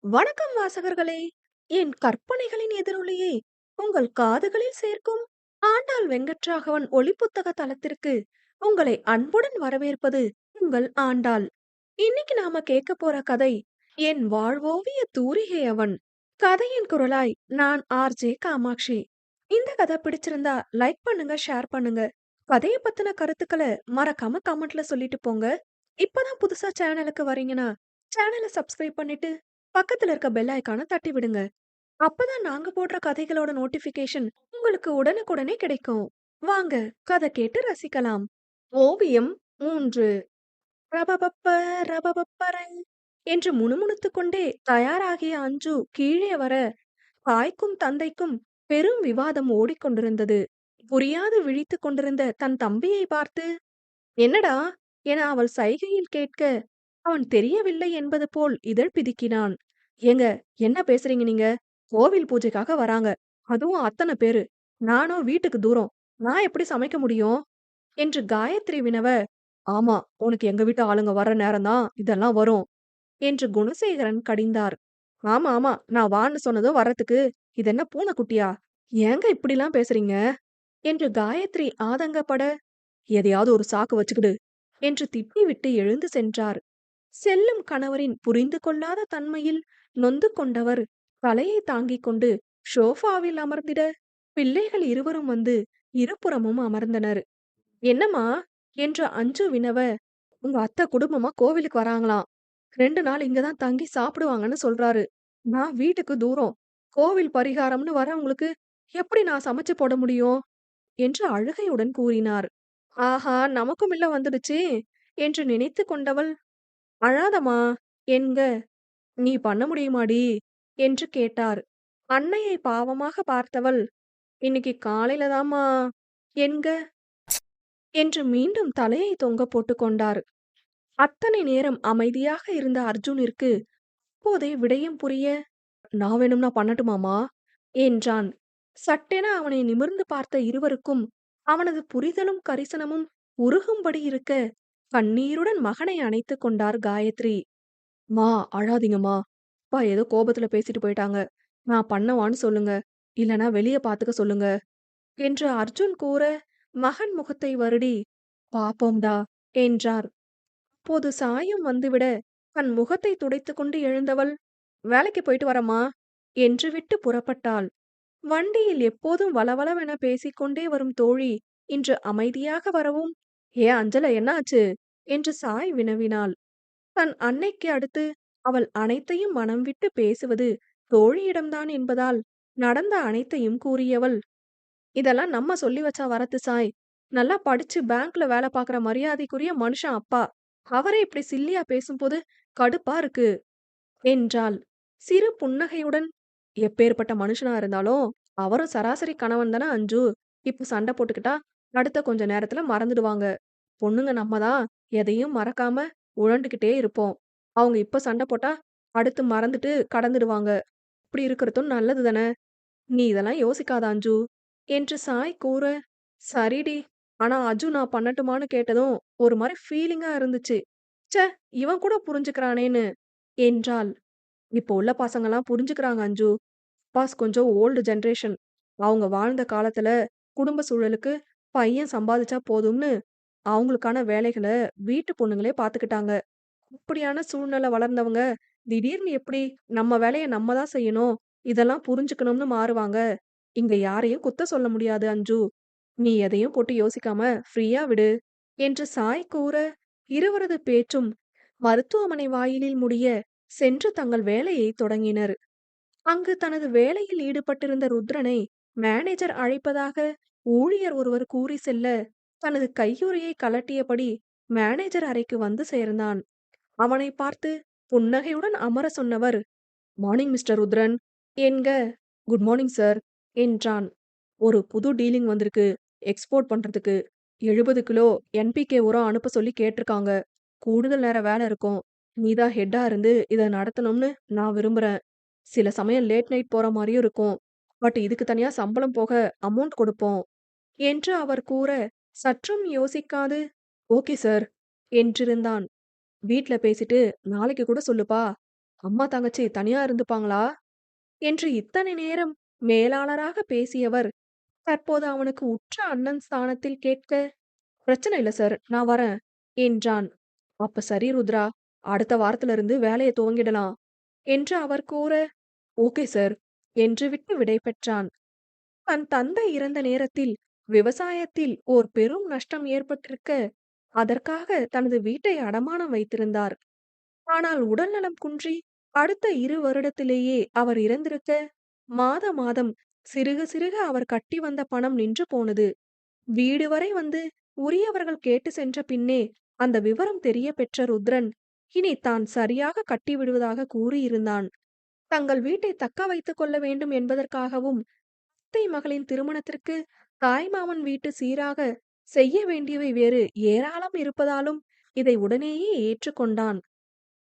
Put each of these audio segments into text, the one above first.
வணக்கம் வாசகர்களே! என் கற்பனைகளின் எதிரொலியை உங்கள் காதுகளில் சேர்க்கும் ஆண்டாள் வெங்கட்ராகவன் ஒலிப்புத்தக தளத்திற்கு உங்களை அன்புடன் வரவேற்பது உங்கள் ஆண்டாள். இன்னைக்கு நாம கேட்க போற கதை என் வாழ்வோவிய தூரிகை அவன். கதையின் குரலாய் நான் ஆர்ஜே காமாட்சி. இந்த கதை பிடிச்சிருந்தா லைக் பண்ணுங்க, ஷேர் பண்ணுங்க. கதைய பத்தின கருத்துக்களை மறக்காம கமெண்ட்ல சொல்லிட்டு போங்க. இப்பதான் புதுசா சேனலுக்கு வரீங்கன்னா சேனலை சப்ஸ்கிரைப் பண்ணிட்டு பக்கத்துல இருக்க பெல் ஐகான தட்டி விடுங்க. அப்பதான் நாங்க போடுற கதைகளோட நோட்டிபிகேஷன் உங்களுக்கு உடனுக்குடனே கிடைக்கும். வாங்க கதை கேட்டு ரசிக்கலாம். ஓவியம் 3. ரபபப்ப ரபபப்பரை என்று முணுமுணுத்துக் கொண்டே தயாராகிய அஞ்சு கீழே வர தாய்க்கும் தந்தைக்கும் பெரும் விவாதம் ஓடிக்கொண்டிருந்தது. புரியாது விழித்துக் கொண்டிருந்த தன் தம்பியை பார்த்து, என்னடா என அவள் சைகையில் கேட்க, அவன் தெரியவில்லை என்பது போல் இதழ் பிதுக்கினான். ஏங்க, என்ன பேசுறீங்க நீங்க? கோவில் பூஜைக்காக வராங்க. அதுவும் அத்தனை பேரு. நானோ வீட்டுக்கு தூரம். நான் எப்படி சமைக்க முடியும்? என்று காயத்ரி வினவ, ஆமா, உனக்கு எங்க வீட்டு ஆளுங்க வர்ற நேரம்தான் இதெல்லாம் வரும் என்று குணசேகரன் கடிந்தார். ஆமா ஆமா, நான் வான்னு சொன்னதும் வர்றதுக்கு இது என்ன பூனைக்குட்டியா? ஏங்க இப்படிலாம் பேசுறீங்க? என்று காயத்ரி ஆதங்கப்பட, எதையாவது ஒரு சாக்கு வச்சுக்கிடு என்று திட்டிவிட்டு எழுந்து சென்றார். செல்லும் கணவரின் புரிந்து கொள்ளாத தன்மையில் நொந்து கொண்டவர் தலையை தாங்கிக் கொண்டு ஷோஃபாவில் அமர்ந்திட, பிள்ளைகள் இருவரும் வந்து இருபுறமும் அமர்ந்தனர். என்னம்மா என்று அஞ்சு வினவ, உங்க அத்தை குடும்பமா கோவிலுக்கு வராங்களாம். 2 நாள் இங்கதான் தங்கி சாப்பிடுவாங்கன்னு சொல்றாரு. நான் வீட்டுக்கு தூரம். கோவில் பரிகாரம்னு வரவங்களுக்கு எப்படி நான் சமைச்சு போட முடியும் என்று அழுகையுடன் கூறினார். ஆஹா, நமக்கும் இல்ல வந்துடுச்சே என்று நினைத்து கொண்டவள், அழாதம்மா என்க, நீ பண்ண முடியுமாடி என்று கேட்டார். அன்னையை பாவமாக பார்த்தவள், இன்னைக்கு காலையில தாம்மா என்க என்று மீண்டும் தலையை தொங்க போட்டு கொண்டார். அத்தனை நேரம் அமைதியாக இருந்த அர்ஜுனிற்கு அப்போதே விடயம் புரிய, நான் வேணும்னா பண்ணட்டுமாமா என்றான். சட்டென அவனை நிமிர்ந்து பார்த்த இருவருக்கும் அவனது புரிதலும் கரிசனமும் உருகும்படி இருக்க, கண்ணீருடன் மகனை அணைத்துக் கொண்டார் காயத்ரி. மா, அழாதீங்கம்மா. அப்பா ஏதோ கோபத்துல பேசிட்டு போயிட்டாங்க. நான் பண்ணவான்னு சொல்லுங்க. இல்லனா வெளிய பாத்துக்க சொல்லுங்க என்று அர்ஜுன் கூற, மகன் முகத்தை வருடி, பாப்போம்டா என்றார். அப்போது சாயம் வந்துவிட தன் முகத்தை துடைத்துக்கொண்டு எழுந்தவள், வேலைக்கு போயிட்டு வரமா என்று விட்டு புறப்பட்டாள். வண்டியில் எப்போதும் வளவளவென பேசிக்கொண்டே வரும் தோழி இன்று அமைதியாக வரவும், ஏ அஞ்சல, என்ன ஆச்சு என்று சாய் வினவினாள். தன் அன்னைக்கு அடுத்து அவள் அனைத்தையும் மனம் விட்டு பேசுவது தோழியிடம்தான் என்பதால் நடந்த அனைத்தையும் கூறியவள், இதெல்லாம் நம்ம சொல்லி வச்சா வரத்து சாய். நல்லா படிச்சு பேங்க்ல வேலை பார்க்குற மரியாதைக்குரிய மனுஷன் அப்பா. அவரே இப்படி சில்லியா பேசும்போது கடுப்பா இருக்கு என்றாள். சிறு புன்னகையுடன், எப்பேற்பட்ட மனுஷனா இருந்தாலும் அவரும் சராசரி கணவன் தானே அஞ்சு. இப்ப சண்டை போட்டுக்கிட்டா அடுத்த கொஞ்ச நேரத்துல மறந்துடுவாங்க. பொண்ணுங்க நம்ம தான் எதையும் மறக்காம உழண்டுகிட்டே இருப்போம். அவங்க இப்ப சண்டை போட்டா அடுத்து மறந்துட்டு கடந்துடுவாங்க. இப்படி இருக்கிறதும் நல்லது தானே. நீ இதெல்லாம் யோசிக்காத அஞ்சு என்று சாய் கூற, சரிடி. ஆனா அஜு நான் பண்ணட்டுமான்னு கேட்டதும் ஒரு மாதிரி ஃபீலிங்கா இருந்துச்சு. ச்சே, இவன் கூட புரிஞ்சுக்கிறானேன்னு என்றாள். இப்போ உள்ள பசங்கலாம் புரிஞ்சுக்கிறாங்க அஞ்சு. அப்பாஸ் கொஞ்சம் ஓல்டு ஜெனரேஷன். அவங்க வாழ்ந்த காலத்துல குடும்ப சூழலுக்கு பையன் சம்பாதிச்சா போதும்னு அவங்களுக்கான வேலைகள வீட்டு பொண்ணுங்களே பார்த்துக்கிட்டாங்க. அப்படியான சூழ்நிலை வளர்ந்தவங்க திடீர்னு எப்படி நம்ம வேலைய நம்ம தான் செய்யணும், இதெல்லாம் புரிஞ்சுக்கணும்னு மாறுவாங்க. இங்க யாரையும் குத்த சொல்ல முடியாது அஞ்சு. நீ எதையும் போட்டு யோசிக்காம ஃப்ரீயா விடு என்று சாய் கூற, இருவரது பேச்சும் மருத்துவமனை வாயிலில் முடிய சென்று தங்கள் வேலையை தொடங்கினர். அங்கு தனது வேலையில் ஈடுபட்டிருந்த ருத்ரனை மேனேஜர் அழைப்பதாக ஊழியர் ஒருவர் கூறி செல்ல, தனது கையுறையை கழட்டியபடி மேனேஜர் அறைக்கு வந்து சேர்ந்தான். அவனை பார்த்து புன்னகையுடன் அமர சொன்னவர், மார்னிங் மிஸ்டர் ருத்ரன் என்க, குட் மார்னிங் சார் என்றான். ஒரு புது டீலிங் வந்திருக்கு. எக்ஸ்போர்ட் பண்றதுக்கு 70 கிலோ என்பிகே உரம் அனுப்ப சொல்லி கேட்டிருக்காங்க. கூடுதல் நேர வேலை இருக்கும். நீதான் ஹெட்டா இருந்து இதை நடத்தணும்னு நான் விரும்புறேன். சில சமயம் லேட் நைட் போற மாதிரியும் இருக்கும். பட் இதுக்கு தனியா சம்பளம் போக அமௌண்ட் கொடுப்போம் என்று அவர் கூற, சற்றும் யோசிக்காது ஓகே சார் என்றிருந்தான். வீட்ல பேசிட்டு நாளைக்கு கூட சொல்லுப்பா. அம்மா தங்கச்சி தனியா இருந்துப்பாங்களா? என்று இத்தனை நேரம் மேலாளராக பேசியவர் தற்போது அவனுக்கு உற்ற அண்ணன் ஸ்தானத்தில் கேட்க, பிரச்சனை இல்ல சார், நான் வரேன் என்றான். அப்ப சரி ருத்ரா, அடுத்த வாரத்துல இருந்து வேலைய துவங்கிடலாம் என்று அவர் கூற, ஓகே சார் என்று விட்டு விடை பெற்றான். தன் தந்தை இறந்த நேரத்தில் விவசாயத்தில் ஓர் பெரும் நஷ்டம் ஏற்பட்டிருக்க, அதற்காக தனது வீட்டை அடமானம் வைத்திருந்தார். ஆனால் உடல்நலம் குன்றி அடுத்த 2 வருடத்திலேயே அவர் இறந்திருக்க, மாத மாதம் சிறுக சிறுக அவர் கட்டி வந்த பணம் நின்று போனது. வீடு வரை வந்து உரியவர்கள் கேட்டு சென்ற பின்னே அந்த விவரம் தெரிய பெற்ற ருத்ரன், இனி தான் சரியாக கட்டிவிடுவதாக கூறியிருந்தான். தங்கள் வீட்டை தக்க வைத்துக் கொள்ள வேண்டும் என்பதற்காகவும், அத்தை மகளின் திருமணத்திற்கு தாய்மாமன் வீட்டு சீராக செய்ய வேண்டியவை வேறு ஏராளம் இருப்பதாலும் இதை உடனேயே ஏற்றுக்கொண்டான்.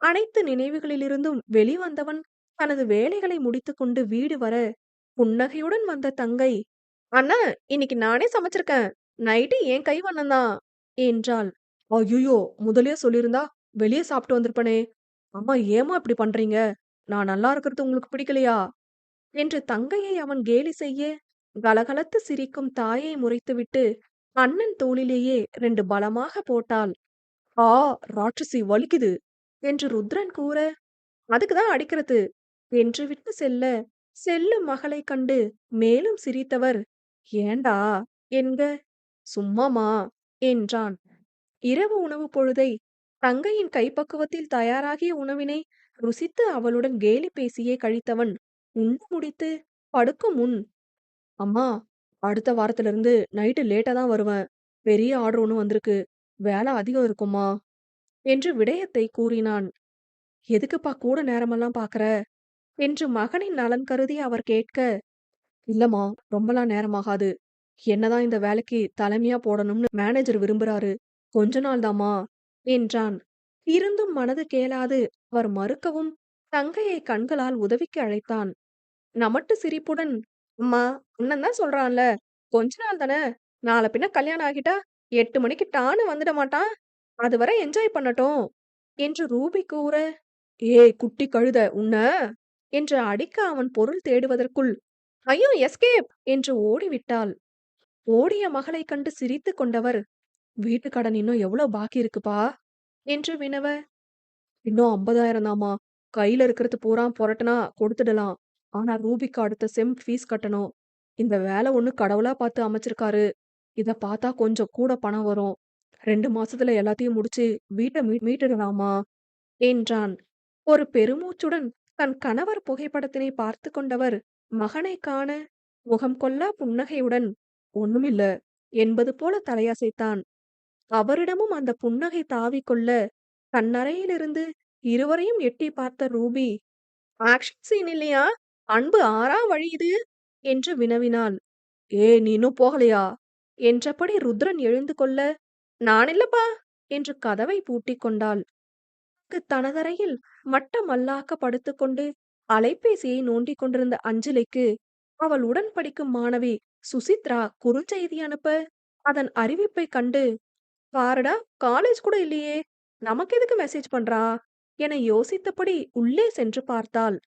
அனைத்து நினைவுகளிலிருந்தும் வெளிவந்தவன் தனது வேலைகளை முடித்துக்கொண்டு வீடு வர, புன்னகையுடன் வந்த தங்கை, அண்ணா, இன்னைக்கு நானே சமைச்சிருக்கேன். நைட்டு என் கைவண்ணம்தான் என்றாள். ஐயோ, முதல்லயே சொல்லியிருந்தா வெளியே சாப்பிட்டு வந்திருப்பனே. அம்மா ஏம்மா இப்படி பண்றீங்க? நான் நல்லா இருக்கிறது உங்களுக்கு பிடிக்கலையா? என்று தங்கையை அவன் கேலி செய்ய, கலகலத்து சிரிக்கும் தாயை முறைத்துவிட்டு அண்ணன் தோளிலேயே 2 பலமாக போட்டாள். ஆ, ராட்சசி வலிக்குது என்று ருத்ரன் கூற, அதுக்கு தான் அடிக்கிறது என்று விட்டு செல்ல, செல்லும் மகளைக் கண்டு மேலும் சிரித்தவர், ஏண்டா என்க, சும்மாமா என்றான். இரவு உணவு பொழுதை தங்கையின் கைப்பக்குவத்தில் தயாராகிய உணவினை ருசித்து அவளுடன் கேலி பேசியே கழித்தவன் உண்டு முடித்து படுக்கும் முன், அம்மா, அடுத்த வாரத்துல இருந்து நைட்டு லேட்டா தான் வருவேன். பெரிய ஆர்டர் ஒண்ணு வந்திருக்கு. வேலை அதிகம் இருக்குமா என்று விடயத்தை கூறினான். எதுக்குப்பா கூட நேரமெல்லாம் பாக்குற என்று மகனின் நலன் கருதி அவர் கேட்க, இல்லம்மா, ரொம்பலாம் நேரமாகாது. என்னதான் இந்த வேலைக்கு தலைமையா போடணும்னு மேனேஜர் விரும்புறாரு. கொஞ்ச நாள் தாம்மா என்றான். இருந்தும் மனது கேளாது அவர் மறுக்கவும் தங்கையை கண்களால் உதவிக்கு அழைத்தான். நமட்டு சிரிப்புடன், அம்மா, அண்ணன் தான் சொல்றான்ல, கொஞ்ச நாள் தானே, நாளை பின்ன கல்யாணம் ஆகிட்டா 8 மணிக்கு டான்னு வந்துட மாட்டான். அதுவரை என்ஜாய் பண்ணட்டும் என்று ரூபி கூற, ஏய் குட்டி கழுத உன்ன என்று அடிக்க அவன் பொருள் தேடுவதற்குள், ஐயோ எஸ்கேப் என்று ஓடிவிட்டாள். ஓடிய மகளைக் கண்டு சிரித்துக் கொண்டவர், வீட்டு கடன் இன்னும் எவ்வளவு பாக்கி இருக்குப்பா என்று வினவ, இன்னும் 50,000 தாம்மா. கையில இருக்கிறது பூரா புரட்டுனா கொடுத்துடலாம். ஆனா ரூபிக்கு அடுத்த செம் ஃபீஸ் கட்டணும். இந்த வேலை ஒண்ணு கடவுளா பார்த்து அமைச்சிருக்காரு. இத பார்த்தா கொஞ்சம் கூட பணம் வரும். 2 மாசத்துல எல்லாத்தையும் முடிச்சு வீட்டை மீட்டிடலாமா என்றான். ஒரு பெருமூச்சுடன் தன் கணவர் புகைப்படத்தினை பார்த்து கொண்டவர் மகனைக் காண முகம் கொள்ளா புன்னகையுடன், ஒண்ணுமில்ல என்பது போல தலையசைத்தான். அவரிடமும் அந்த புன்னகை தாவிக்கொள்ள, தன்னறையிலிருந்து இருவரையும் எட்டி பார்த்த ரூபி, ஆக்ஷன் சீன் இல்லையா? அன்பு ஆறா வழியுது என்று வினவினாள். ஏ, நீ இன்னும் போகலையா என்றபடி ருத்ரன் எழுந்து கொள்ள, நான் இல்லப்பா என்று கதவை பூட்டிக் கொண்டாள். தனதரையில் மட்ட மல்லாக்க படுத்துக்கொண்டு அலைபேசியை நோண்டிக் கொண்டிருந்த அஞ்சலிக்கு அவள் உடன் படிக்கும் மாணவி சுசித்ரா குறுஞ்செய்தி அனுப்ப, அதன் அறிவிப்பை கண்டு, பாருடா, காலேஜ் கூட இல்லையே, நமக்கு எதுக்கு மெசேஜ் பண்றா என யோசித்தபடி உள்ளே சென்று பார்த்தாள்.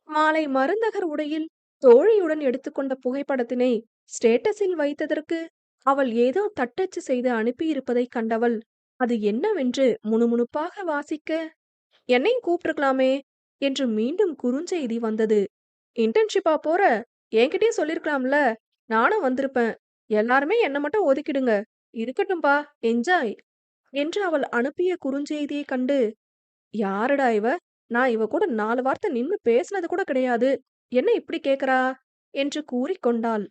மாலை மருந்தகர் உடையில் தோழியுடன் எடுத்துக்கொண்ட புகைப்படத்தினை ஸ்டேட்டஸில் வைத்ததற்கு அவள் ஏதோ தட்டச்சு செய்து அனுப்பியிருப்பதைக் கண்டவள் அது என்னவென்று முணுமுணுப்பாக வாசிக்க, என்னையும் கூப்பிட்டுருக்கலாமே என்று மீண்டும் குறுஞ்செய்தி வந்தது. இன்டர்ன்ஷிப்பா போற? என்கிட்டயும் சொல்லிருக்கலாம்ல, நானும் வந்திருப்பேன். எல்லாருமே என்ன மட்டும் ஒதுக்கிடுங்க. இருக்கட்டும்பா, என்ஜாய் என்று அவள் அனுப்பிய குறுஞ்செய்தியை கண்டு, யாருடா இவ? நான் இவ கூட 4 வார்த்தை நின்னு பேசினது கூட கிடையாது. என்ன இப்படி கேக்குறா என்று கூறிக்கொண்டாள்.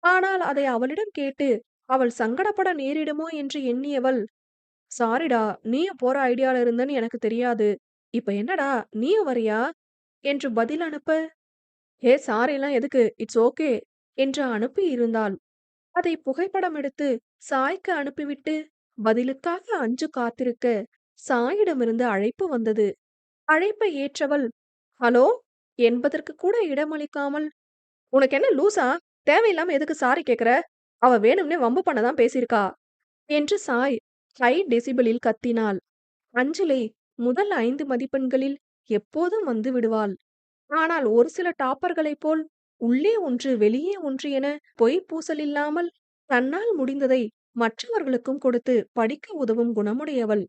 ஆனால் அதை அவளிடம் கேட்டு அவள் சங்கடப்பட நேரிடுமோ என்று எண்ணியவள், சாரிடா, நீயும் போற ஐடியால இருந்தன்னு எனக்கு தெரியாது. இப்ப என்னடா, நீயும் வரியா என்று பதில் அனுப்ப, ஏ சாரிலாம் எதுக்கு, இட்ஸ் ஓகே என்று அனுப்பி இருந்தாள். அதை புகைப்படம் எடுத்து சாய்க்கு அனுப்பிவிட்டு பதிலுக்காக அஞ்சு காத்திருக்க, சாயிடமிருந்து அழைப்பு வந்தது. அழைப்பை ஏற்றவள், ஹலோ என்பதற்கு கூட இடமளிக்காமல், உனக்கு என்ன லூசா? தேவையில்லாம எதுக்கு சாரி கேக்குற? அவ வேணும்னே வம்பு பண்ணதான் பேசியிருக்கா என்று சாய் ஹை டெசிபலில் கத்தினாள். அஞ்சலி முதல் 5 மதிப்பெண்களில் எப்போதும் வந்து விடுவாள். ஆனால் ஒரு சில டாப்பர்களைப் போல் உள்ளே ஒன்று வெளியே ஒன்று என பொய் பூசலில்லாமல் தன்னால் முடிந்ததை மற்றவர்களுக்கும் கொடுத்து படிக்க உதவும் குணமுடையவள்.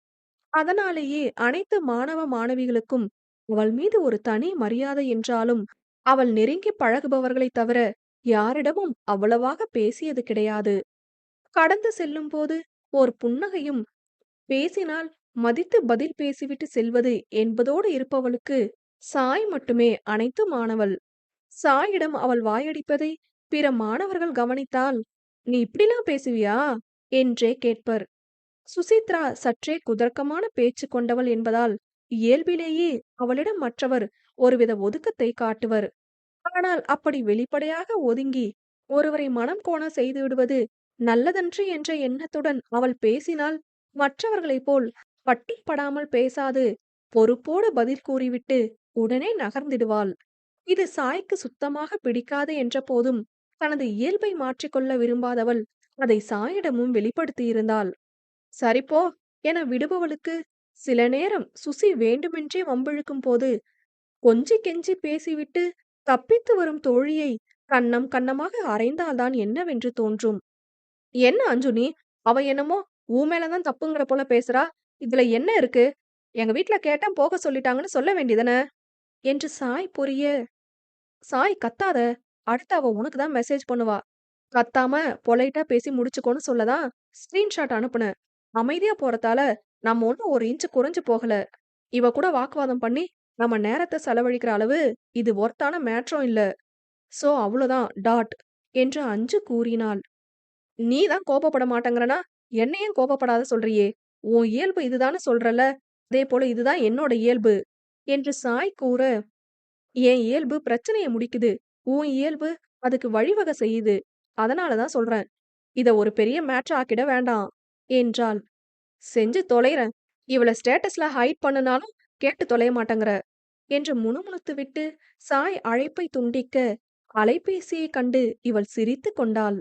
அதனாலேயே அனைத்து மாணவ மாணவிகளுக்கும் அவள் மீது ஒரு தனி மரியாதை என்றாலும், அவள் நெருங்கிப் பழகுபவர்களைத் தவிர யாரிடமும் அவ்வளவாக பேசியது கிடையாது. கடந்து செல்லும்போது ஓர் புன்னகையும், பேசினால் மதித்து பதில் பேசிவிட்டு செல்வது என்பதோடு இருப்பவளுக்கு சாய் மட்டுமே அனைத்துமானவள். சாயிடம் அவள் வாயடிப்பதை பிற மாணவர்கள் கவனித்தால், "நீ இப்படிலாம் பேசுவியா?" என்றே கேட்பர். சுசித்ரா சற்றே குதர்க்கமான பேச்சு கொண்டவள் என்பதால் இயல்பிலேயே அவளிடம் மற்றவர் ஒருவித ஒதுக்கத்தை காட்டுவர். ஆனால் அப்படி வெளிப்படையாக ஒதுங்கி ஒருவரை மனம் கோண செய்துவிடுவது நல்லதன்று என்ற எண்ணத்துடன் அவள் பேசினால், மற்றவர்களைப் போல் பட்டும் படாமல் பேசாது பொறுப்போடு பதில் கூறிவிட்டு உடனே நகர்ந்திடுவாள். இது சாய்க்கு சுத்தமாக பிடிக்காது என்ற போதும் தனது இயல்பை மாற்றிக்கொள்ள விரும்பாதவள் அதை சாயிடமும் வெளிப்படுத்தியிருந்தாள். "சரி போ" என விடுபவளுக்கு சில நேரம் சுசி வேண்டுமென்றே வம்பிழுக்கும் போது கொஞ்சி கெஞ்சி பேசிவிட்டு தப்பித்து வரும் தோழியை கன்னம் கன்னமாக அறைந்தால்தான் என்னவென்று தோன்றும். "என்ன அஞ்சு நீ? அவ என்னமோ உன் மேல தான் தப்புங்கிற போல பேசுறா. இதுல என்ன இருக்கு? எங்க வீட்ல கேட்டேன் போக சொல்லிட்டாங்கன்னு சொல்ல வேண்டியதானே?" என்று சாய் புரிய, "சாய் கத்தாத. அடுத்து அவ உனக்கு தான் மெசேஜ் பண்ணுவா. கத்தாம பொலைட்டா பேசி முடிச்சுக்கோன்னு சொல்லதான் ஸ்கிரீன்ஷாட் அனுப்புனேன். அமைதியா போறதால நம்ம ஒண்ணும் ஒரு இன்ச் குறைஞ்சு போகல. இவ கூட வாக்குவாதம் பண்ணி நம்ம நேரத்த செலவழிக்கிற அளவு இது ஒர்த்தான மேட்டரும் இல்ல. சோ அவ்ளோதான் டாட்" என்று அஞ்சு கூறினாள். "நீ தான் கோபப்பட மாட்டேங்கிறனா, என்ன ஏன் கோபப்படாத சொல்றியே? உன் இயல்பு இதுதான்னு சொல்றல்ல, அதேபோல இதுதான் என்னோட இயல்பு" என்று சாய் கூற, "என் இயல்பு பிரச்சனைய முடிக்குது. உன் இயல்பு அதுக்கு வழிவகை செய்யுது. அதனால தான் சொல்றேன். இத ஒரு பெரிய மேட்டர் ஆக்கிட வேண்டாம்" என்றாள். "செஞ்சு தொலைறேன். இவள ஸ்டேட்டஸ்ல ஹைட் பண்ணுனாலும் கேட்டு தொலைய மாட்டேங்கிற" என்று முணுமுணுத்துவிட்டு சாய் அழைப்பை துண்டிக்க, அலைபேசியைக் கண்டு இவள் சிரித்துக் கொண்டாள்.